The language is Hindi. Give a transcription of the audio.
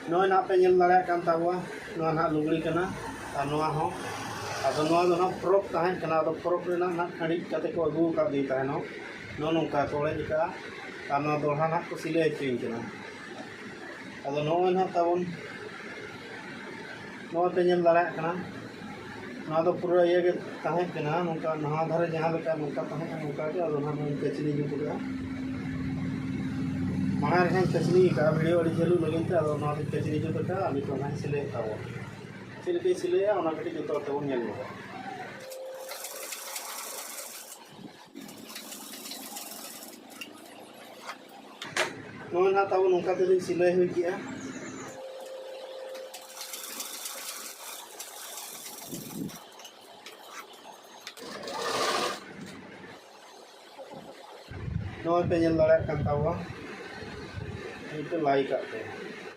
नॉय ना पे नेल दाड़ा कान ताबुआ नॉय ना लुगड़ी कना और नॉय हो आदो नॉय दो ना फ्रॉक ताहें कना आदो फ्रॉक रेना ना खड़ी कते को अगू का दी ताहेनो नो नोंका तोड़े जिका और नॉय दोहा ना को सिले चिन कना आदो नॉय ना ताबुन नॉय पे नेल दाड़ा कना ना दो पूरा ये के ताहें कना नोंका नहा धरे जहां लेका नोंका ताहें नोंका के आदो ना कचनी जुत का मार है कचनी का वीडियो वाली चालू लगिन ता आदो ना कचनी जुत का आमी को ना सिले ताओ सिले सिले ओना कटी जुत तो नेल लो नॉय ना ताबुन नोंका ते सिले हुई किया नॉय पे नेल दाड़ा कान ताबुआ itu लाइक आते हैं